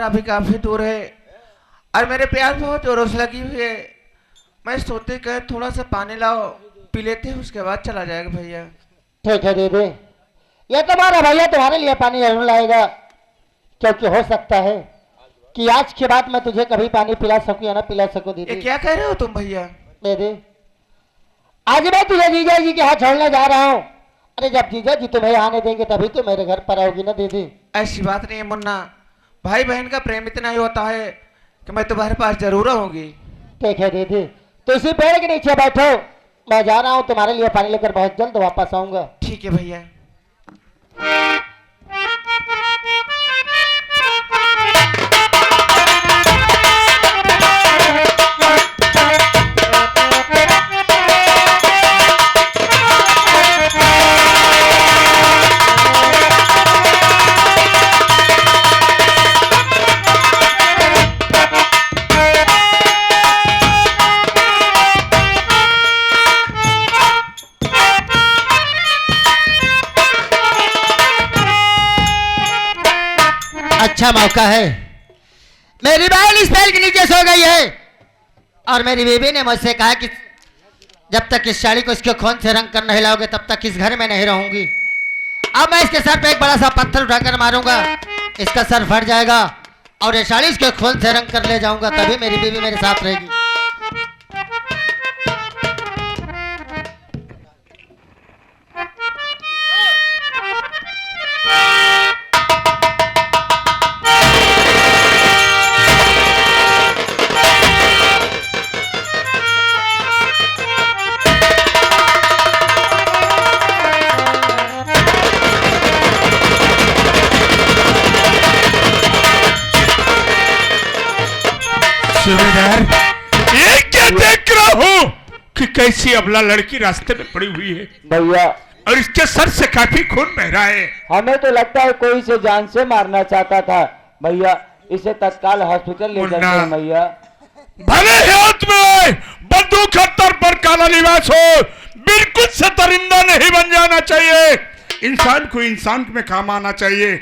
अभी काफी दूर है और मेरे प्यास बहुत जोरों से लगी हुई है। मैं सोते कह थोड़ा सा पानी लाओ, पी लेते हैं, उसके बाद चला जाएगा भैया। ठीक है दीदी, ये तुम्हारा भैया तुम्हारे लिए पानी जरूर लाएगा, क्योंकि हो सकता है कि आज के बाद मैं तुझे कभी पानी पिला सकूं या ना पिला सकूं। ये दीदी क्या कह रहे हो तुम भैया? दीदी, आज मैं तुझे जीजा जी के हाथ छोड़ने जा रहा हूँ। अरे जब जीजा जी तुम्हें आने देंगे तभी तो मेरे घर पर आओगी ना दीदी। ऐसी बात नहीं है मुन्ना, भाई बहन का प्रेम इतना ही होता है कि मैं तुम्हारे पास जरूर आऊंगी। ठीक है दीदी, तो इसी पेड़ के नीचे बैठो, मैं जा रहा हूँ तुम्हारे लिए पानी लेकर, बहुत जल्द वापस आऊंगा। ठीक है भैया। अच्छा मौका है, मेरी बहन इस पेड़ के नीचे सो गई है और मेरी बीवी ने मुझसे कहा कि जब तक इस साड़ी को इसके खून से रंग कर नहीं लाओगे तब तक इस घर में नहीं रहूंगी। अब मैं इसके सर पे एक बड़ा सा पत्थर उठाकर मारूंगा, इसका सर फट जाएगा और ये साड़ी इसके खून से रंग कर ले जाऊंगा, तभी मेरी बीवी मेरे साथ रहेगी। सूबेदार, ये क्या देख रहा हूँ कि कैसी अबला लड़की रास्ते में पड़ी हुई है भैया, और इसके सर से काफी खून बह रहा है। हमें तो लगता है कोई इसे जान से मारना चाहता था भैया, इसे तत्काल हॉस्पिटल ले चलते हैं भैया। भले हाथ में बंदूक हत्तर पर काला लिबास हो, बिल्कुल से दरिंदा नहीं बन जाना चाहिए। इंसान को इंसान में काम आना चाहिए।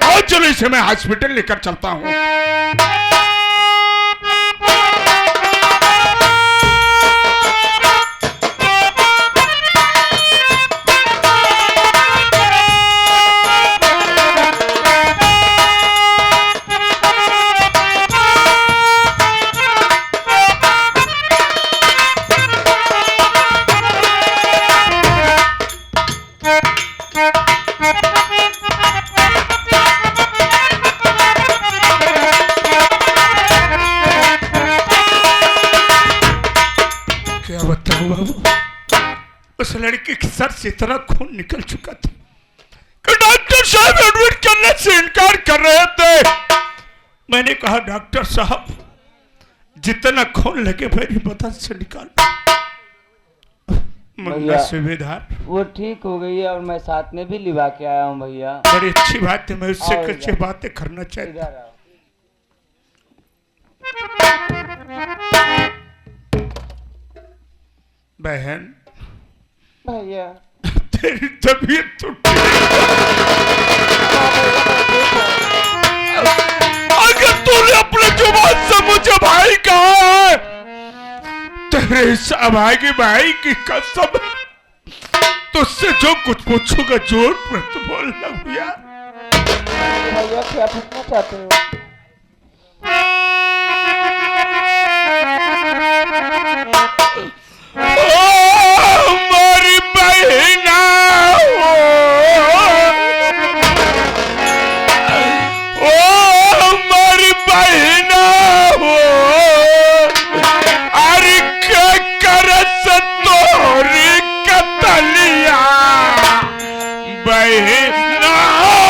और चलो इसे मैं हॉस्पिटल लेकर चलता हूँ। उस लड़के के सर से इतना खून निकल चुका था कि डॉक्टर साहब एडमिट करने से इनकार कर रहे थे। मैंने कहा डॉक्टर साहब जितना खून लगे मेरी बदन से निकाल। मुन्ना सूबेदार, वो ठीक हो गई है और मैं साथ में भी लिवा के आया हूँ भैया। बड़ी अच्छी बात है, मैं उससे कुछ बातें करना चाहता हूँ। बहन भैया, तेरी तबीयत तो अगर तूने अपने जुबान से मुझे भाई कहा है, तेरे इस अभागी भाई की कसम, तुझसे जो कुछ पूछूंगा जोर पर तो बोलना भैया। भैया क्या पूछना चाहते हो? हमारी बहना हमारी बहना हो, अरे क्या करस तोरी कतलिया बहना हो।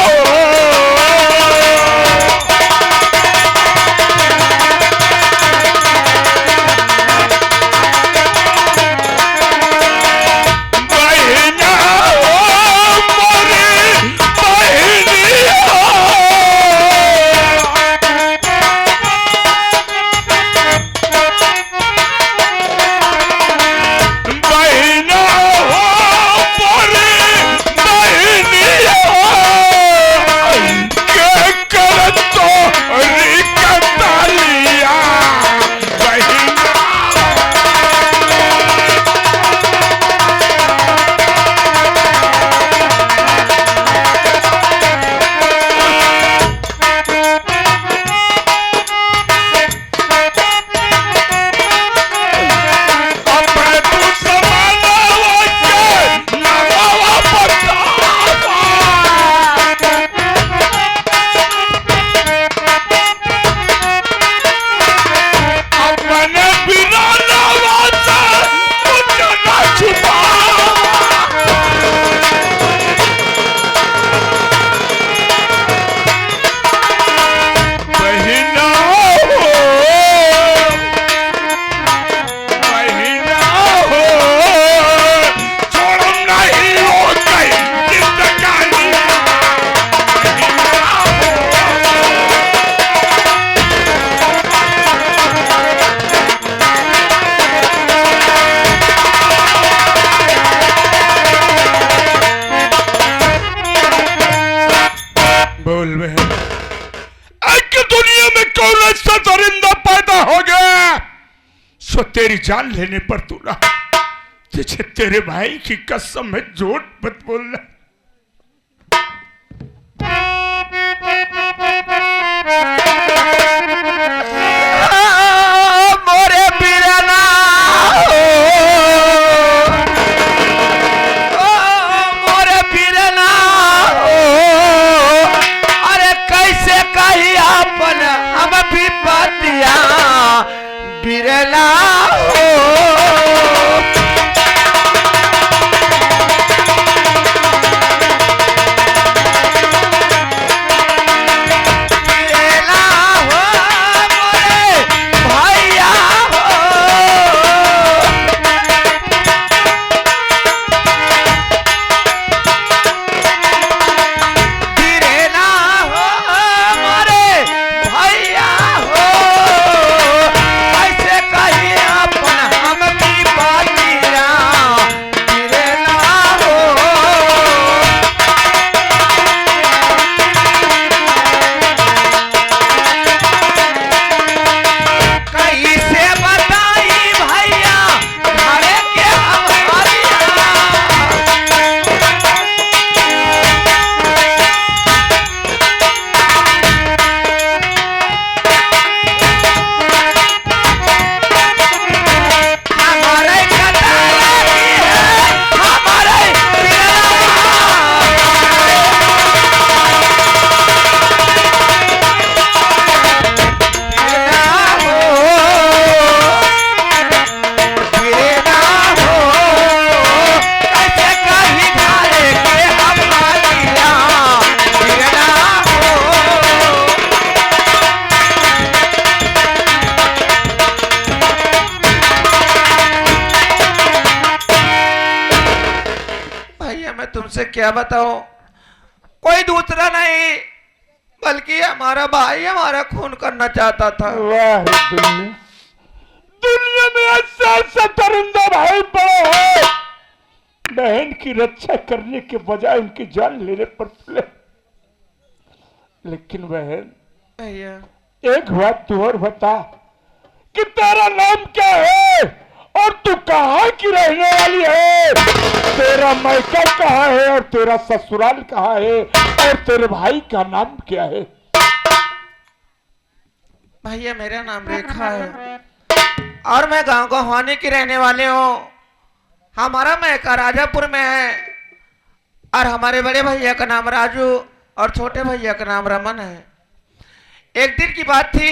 सो तेरी जान लेने पर तू ना, तुझे तेरे भाई की कसम है, झूठ मत बोलना। मोरे बीरना मोरे बीरना अरे कैसे कही अपन हम भी पतिया बीरना तुमसे क्या बताऊं, कोई दूसरा नहीं बल्कि हमारा भाई हमारा खून करना चाहता था। वाह दुनिया में ऐसा ऐसा दरिंदा भाई पड़ा है, बहन की रक्षा करने के बजाय उनकी जान लेने पर तुले। लेकिन बहन भैया एक बात तू और बता कि तेरा नाम क्या है और तू कहाँ की रहने वाली है? तेरा मायका कहाँ है और तेरा ससुराल कहाँ है और तेरे भाई का नाम क्या है? भैया मेरा नाम रेखा है और मैं गांव गोहाने की रहने वाले हूँ। हमारा मायका राजापुर में है और हमारे बड़े भैया का नाम राजू और छोटे भैया का नाम रमन है। एक दिन की बात थी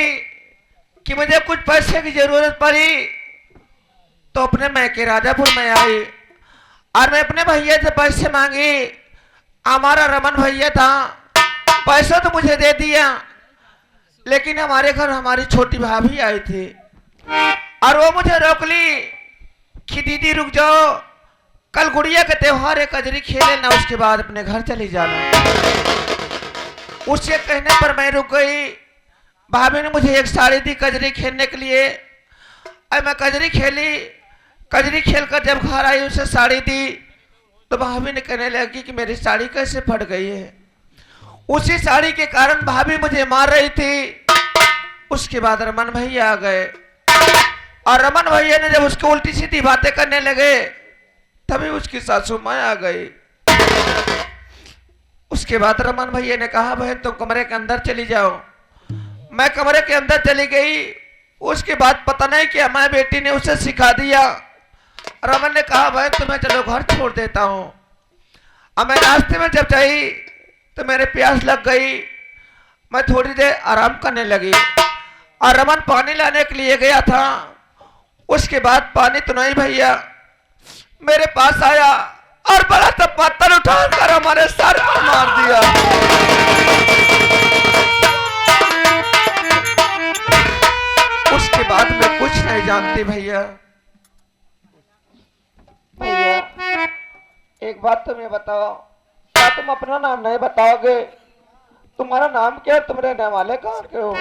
कि मुझे कुछ पैसे की जरूरत पड़ी तो अपने मायके राजापुर में आई और मैं अपने भैया से पैसे मांगी। हमारा रमन भैया था, पैसा तो मुझे दे दिया, लेकिन हमारे घर हमारी छोटी भाभी आई थी और वो मुझे रोक ली कि दीदी रुक जाओ, कल गुड़िया का त्योहार है, कजरी खेले ना, उसके बाद अपने घर चली जाना। उसके कहने पर मैं रुक गई। भाभी ने मुझे एक साड़ी दी कजरी खेलने के लिए और मैं कजरी खेली। कजरी खेलकर जब घर आई उसे साड़ी दी तो भाभी ने कहने लगी कि मेरी साड़ी कैसे फट गई है। उसी साड़ी के कारण भाभी मुझे मार रही थी। उसके बाद रमन भैया आ गए और रमन भैया ने जब उसको उल्टी सीधी बातें करने लगे तभी उसकी सासू माँ आ गई। उसके बाद रमन भैया ने कहा बहन तुम कमरे के अंदर चली जाओ। मैं कमरे के अंदर चली गई। उसके बाद पता नहीं कि हमारी बेटी ने उसे सिखा दिया। रमन ने कहा बहन तुम्हें चलो घर छोड़ देता हूँ। अब मैं रास्ते में जब गई तो मेरे प्यास लग गई। मैं थोड़ी देर आराम करने लगी और रमन पानी लाने के लिए गया था। उसके बाद पानी तो नहीं भैया मेरे पास आया और बड़ा सा पत्थर उठाकर हमारे सर पर मार दिया। उसके बाद मैं कुछ नहीं जानती भैया। भैया एक बात तुम्हें बताओ, क्या तुम अपना नाम नहीं बताओगे? तुम्हारा नाम क्या है? तुम रहने वाले कहाँ के हो?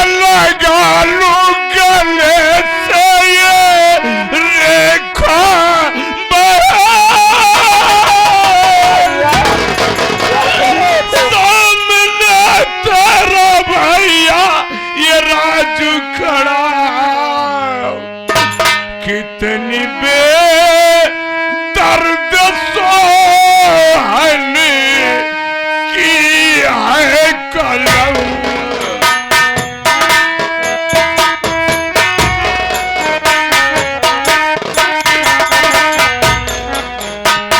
लगा लूं गले से ये रेखा कलम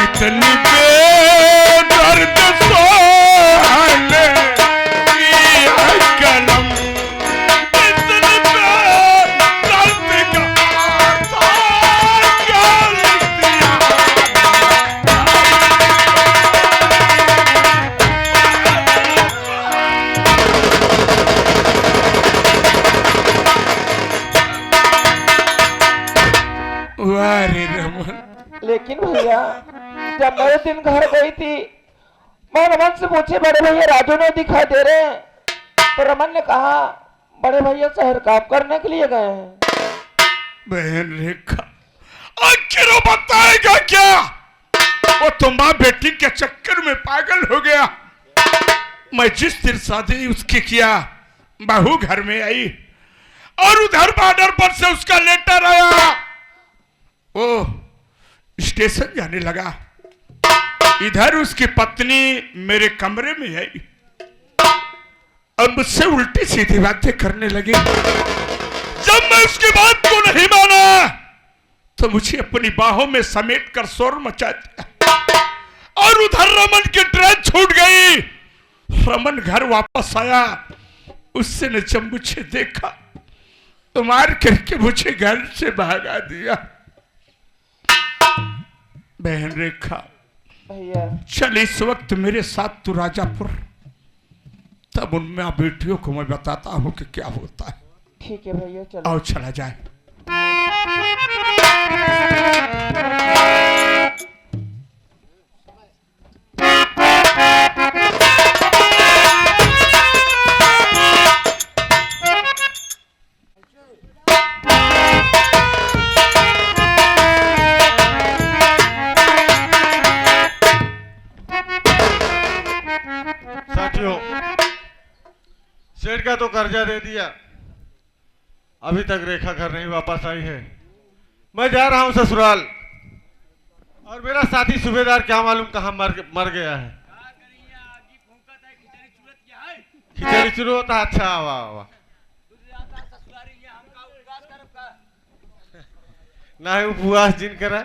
इतनी बेदर्द सोहले की है कलम इतनी बेदर्द का कर दिया वारे रमन लेकिन भैया जब मैं उस दिन घर गई थी, मैं रमन से पूछे बड़े भैया राजू नहीं दिखाई दे रहे हैं, तो रमन ने कहा बड़े भैया शहर काम करने के लिए गए हैं। बहन रेखा आखिर वो बताएगा क्या? वो तो माँ बेटी के चक्कर में पागल हो गया। मैं जिस दिन शादी उसकी किया, बहू घर में आई और उधर बॉर्डर पर से उसका लेटर आया। वो स्टेशन जाने लगा, इधर उसकी पत्नी मेरे कमरे में आई और मुझसे उल्टी सीधी बातें करने लगी। जब मैं उसकी बात को नहीं माना तो मुझे अपनी बाहों में समेट कर शोर मचा दिया और उधर रमन की ट्रेन छूट गई। रमन घर वापस आया, उससे ने जब मुझे देखा तो मार करके मुझे घर से भगा दिया। बहन रेखा भैया चल इस वक्त मेरे साथ तू राजापुर, तब उन माँ बेटियों को मैं बताता हूँ कि क्या होता है। ठीक है भैया चलो। आओ चला जाए। साथियों, सेठ का तो कर्जा दे दिया, अभी तक रेखा घर नहीं वापस आई है। मैं जा रहा हूं ससुराल, और मेरा साथी सूबेदार क्या मालूम कहां मर गया है। खिचड़ी शुरू होता, अच्छा वाह वाह। ना ही उपवास जिन करा,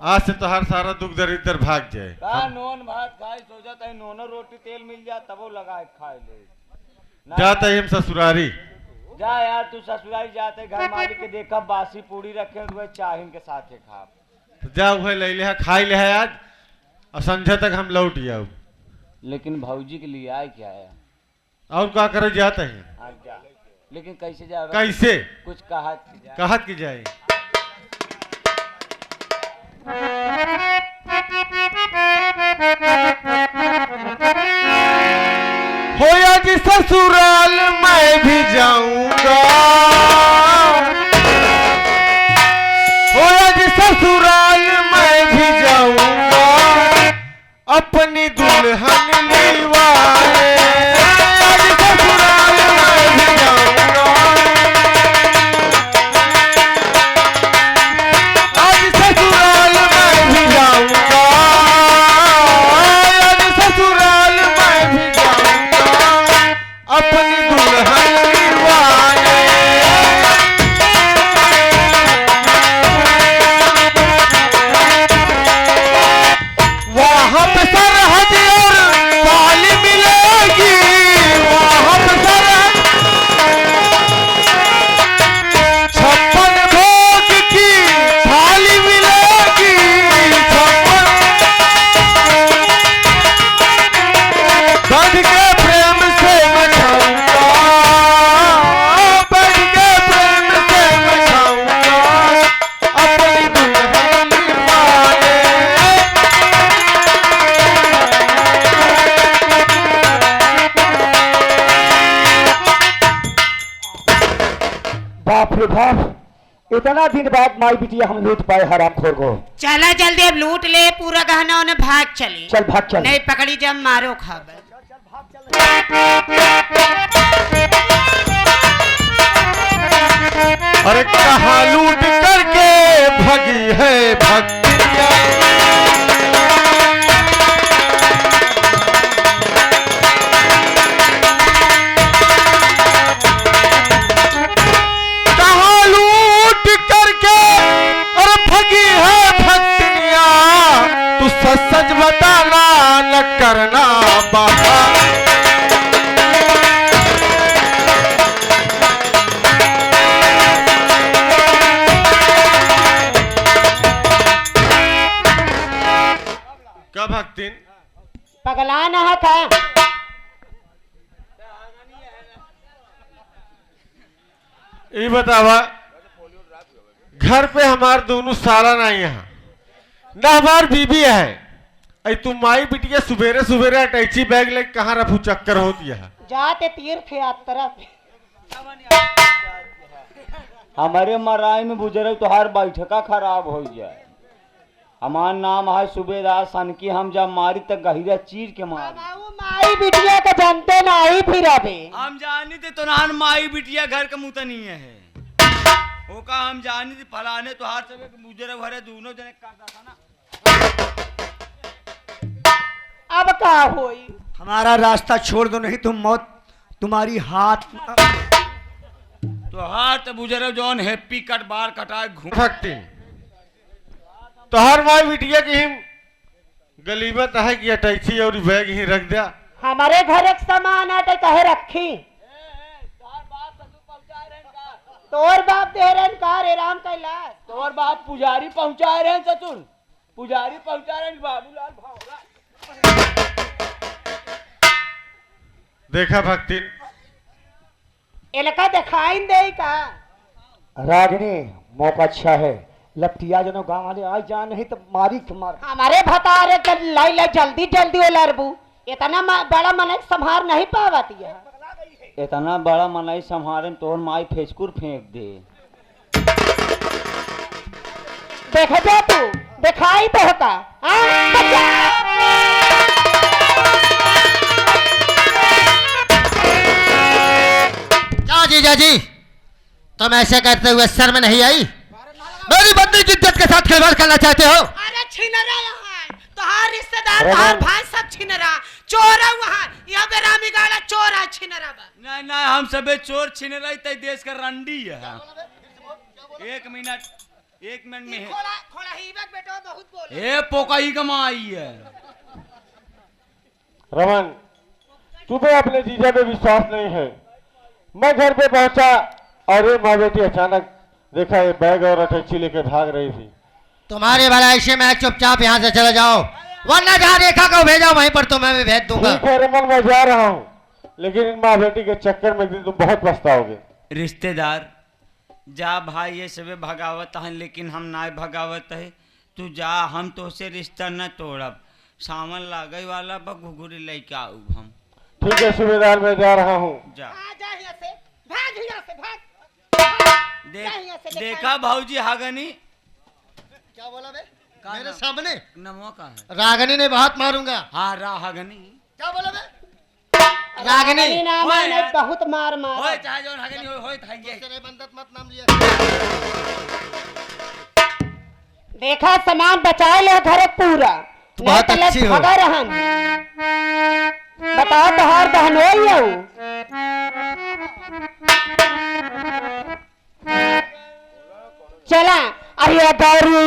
आज से तो हर सारा दुख दरिद्र भाग जाए। का नॉन भात खाए सोचा था नोनो रोटी तेल मिल जाए तब वो लगाए खाए ले। जाते ही हम ससुरारी। जा यार तू ससुराल जाते घर मालिक के देखा बासी पूड़ी रखे हुए चाहिन के साथ खा। तो जा वह ले लिया खाई ले आज, और संध्या तक हम लौट जाओ। लेकिन भौजी के लिए आए क्या है? और क्या करे जाते हैं? हाँ, जा। लेकिन कैसे जा? कैसे कुछ कहा कहत की जाए। होया जी ससुराल मैं भी जाऊंगा, होया जी ससुराल मैं भी जाऊंगा, अपनी दुल्हन लिवाए। आज ससुराल मैं भी जाऊंगा, आज ससुराल मैं भी जाऊंगा, आज ससुराल मैं भी जाऊंगा, अपनी दुल्हन लिवाए। वहाँ पे सरहद और पाली मिलेगी, वहाँ पे सरहद 56 भोग की थाली मिलेगी, 56 बढ़ के प्रेम से मैं खाऊंगा, बढ़ के प्रेम से मैं खाऊंगा, अपनी दुल्हन लिवाए। बाप रे बाप, इतना दिन बाद माई बिटिया हम लूट पाए हरामखोर को। चला जल्दी अब लूट ले पूरा गहना उन्हें भाग चली। चल भाग चल। नहीं पकड़ी जब मारो खबर। अरे कहाँ लूट करके भगी है भक्तिया, क्या भक्तिन पगला न था। ये बतावा घर पे हमार दोनों साला नहीं यहाँ ना हमार बीबी है। अई तुम माई बिटिया सुबेरे सुबेरे अटैची बैग लेके कहाँ रफू चक्कर होती है। जाते तीर्थ यात्रा पे। हमारे मराई में बुजुर्ग तोहार बैठका खराब हो जाए। हमार नाम है सूबेदार सनकी, हम जब मारी तक गहिरा चीर के मारी। माई बिटिया का जानते नहीं फिर अभी। हम जानी थे तोहार माई बिटिया घर का मुँह नहीं है। वो का हम जानी थी फलाने तोहार सब बुजुर्ग भरे दोनों जने करता था ना। अब का होई? हमारा रास्ता छोड़ दो, नहीं तुम मौत तुम्हारी हाथ। तोहार तो बुजुर्ग जौन हैप्पी कट बार कटाए घूम। भक्ति तो हर माई बिटिया की ही गलीबत है कि अटैची और बैग ही रख दिया। हमारे घर एक सामान आटे कहे रखी। तोर बाप दे रहे का रे राम कैलाश। तोर बाप पुजारी पहुंचा रहे हैं चतुर, पुजारी पहुंचा रहे हैं बाबूलाल भावरा। देखा भक्ति इनका दिखाई दे का। रागिनी मौका अच्छा है, लपटिया जनो गांव वाले आ जा, नहीं तो मारी के मार। हमारे भतारे के लाई लाई जल्दी जल्दी वो लड़बू। इतना बड़ा मन संभार नहीं पावती है। इतना बड़ा मनाई संभारे तोर माई फेसकुर फेंक दे। देख जा तू दिखाई तो होता। क्या जीजा जी तुम ऐसे करते हुए शर्म में नहीं आई? मेरी बंदी की इज्जत के साथ खिलवाड़ करना चाहते हो? अरे छिनरा यहाँ तोहार रिश्तेदार तोहार भाई सब छिनरा चोर है वहाँ। यहाँ बेरामी गाड़ा चोर है छिनरा बा। नहीं नहीं हम सबे चोर छिन रही तय देश का रंडी है। एक मिनट में है। खोला खोला ही वक्त बेटा बहुत बोले। ए पोकाई कमाई है। रमन तुम्हें अपने जीजा पे विश्वास नहीं है। मैं घर पे पहुंचा और ये माँ बेटी अचानक देखा ये बैग और अटैची लेके भाग रही थी। तुम्हारे भलाई से मैं चुपचाप यहाँ से चले जाओ, वरना जहाँ रेखा को भेजा वहीं पर तुम्हें भी भेज दूंगा। ठीक है रमन मैं जा रहा हूँ, लेकिन इन माँ बेटी के चक्कर में एक दिन तुम बहुत पछताओगे। रिश्तेदार जा भाई ये सबे भगावत है, लेकिन हम ना भगावत है। तू जा, हम तो से रिश्ता न तोड़ब। सावन लागई वाला बा घुघुरी लेके आऊ हम। ठीक है सूबेदार मैं जा रहा हूँ। जा जा यहाँ से भाग यहाँ से भाग। देखा भाऊजी हागनी क्या बोला बे? मेरे सामने नमो का है। रागनी ने बहुत मारूंगा। हाँ हागनी क्या बोला बे? रागनी नाम ओए है यार। बहुत मार होए मार। चाहे जो हागनी होए था ये। मत नाम लिया। देखा सामान बचा ले घर पूरा। तो बहुत नहीं तो अच्छी हो। भगा रहन। बताओ तोहार बहन हो चला अरे गौरी